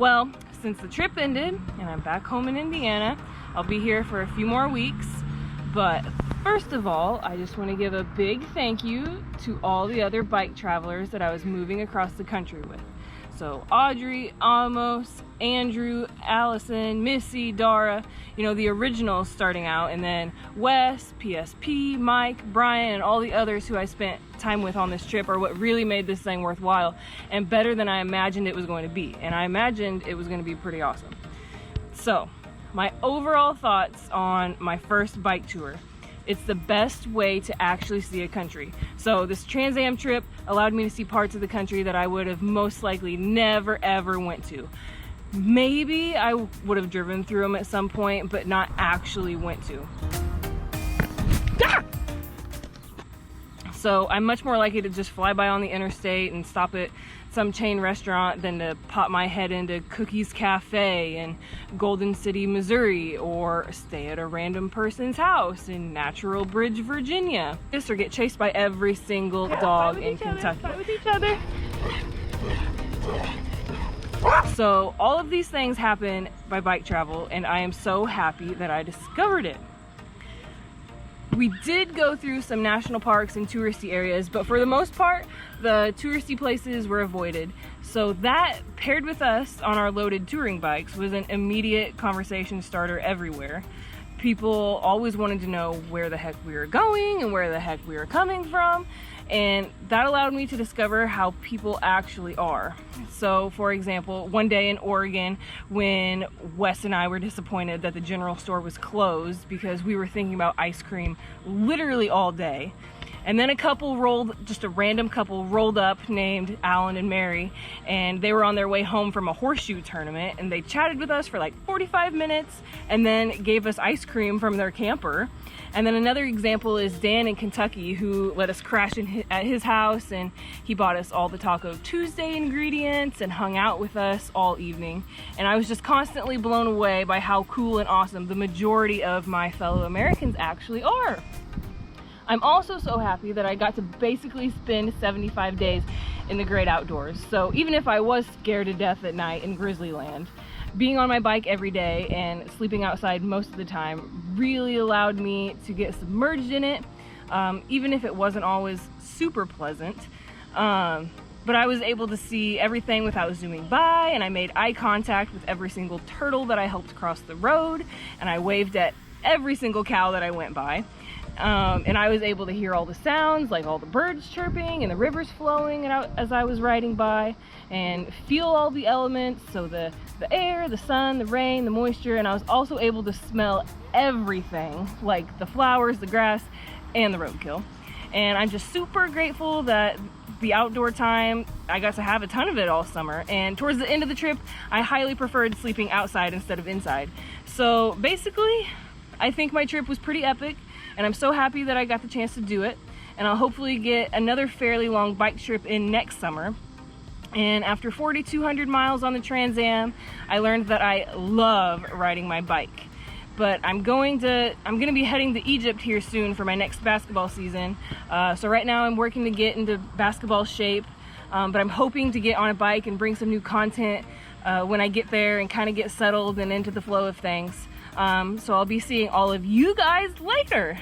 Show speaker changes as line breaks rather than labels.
Well, since the trip ended and I'm back home in Indiana, I'll be here for a few more weeks. But first of all, I just want to give a big thank you to all the other bike travelers that I was moving across the country with. So Audrey, Amos, Andrew, Allison, Missy, Dara, you know, the originals starting out, and then Wes, PSP, Mike, Brian, and all the others who I spent time with on this trip are what really made this thing worthwhile and better than I imagined it was going to be. And I imagined it was going to be pretty awesome. So, my overall thoughts on my first bike tour. It's the best way to actually see a country. So this Trans Am trip allowed me to see parts of the country that I would have most likely never ever went to. Maybe I would have driven through them at some point, but not actually went to. Ah! So I'm much more likely to just fly by on the interstate and stop at some chain restaurant than to pop my head into Cookie's Cafe in Golden City, Missouri, or stay at a random person's house in Natural Bridge, Virginia. Or get chased by every single dog in Kentucky. Fight with each other. So all of these things happen by bike travel, and I am so happy that I discovered it. We did go through some national parks and touristy areas, but for the most part, the touristy places were avoided. So that, paired with us on our loaded touring bikes, was an immediate conversation starter everywhere. People always wanted to know where the heck we were going and where the heck we were coming from, and that allowed me to discover how people actually are. So, for example, one day in Oregon, when Wes and I were disappointed that the general store was closed because we were thinking about ice cream literally all day, and then just a random couple rolled up named Alan and Mary, and they were on their way home from a horseshoe tournament, and they chatted with us for like 45 minutes and then gave us ice cream from their camper. And then another example is Dan in Kentucky, who let us crash at his house, and he bought us all the Taco Tuesday ingredients and hung out with us all evening. And I was just constantly blown away by how cool and awesome the majority of my fellow Americans actually are. I'm also so happy that I got to basically spend 75 days in the great outdoors. So even if I was scared to death at night in Grizzly Land, being on my bike every day and sleeping outside most of the time really allowed me to get submerged in it, even if it wasn't always super pleasant. But I was able to see everything without zooming by, and I made eye contact with every single turtle that I helped cross the road, and I waved at every single cow that I went by. And I was able to hear all the sounds, like all the birds chirping and the rivers flowing as I was riding by, and feel all the elements, so the air, the sun, the rain, the moisture, and I was also able to smell everything, like the flowers, the grass, and the roadkill. And I'm just super grateful that the outdoor time, I got to have a ton of it all summer, and towards the end of the trip, I highly preferred sleeping outside instead of inside. So basically, I think my trip was pretty epic, and I'm so happy that I got the chance to do it, and I'll hopefully get another fairly long bike trip in next summer. And after 4,200 miles on the Trans Am, I learned that I love riding my bike. But I'm going to be heading to Egypt here soon for my next basketball season. So right now I'm working to get into basketball shape, but I'm hoping to get on a bike and bring some new content when I get there and kind of get settled and into the flow of things. So I'll be seeing all of you guys later.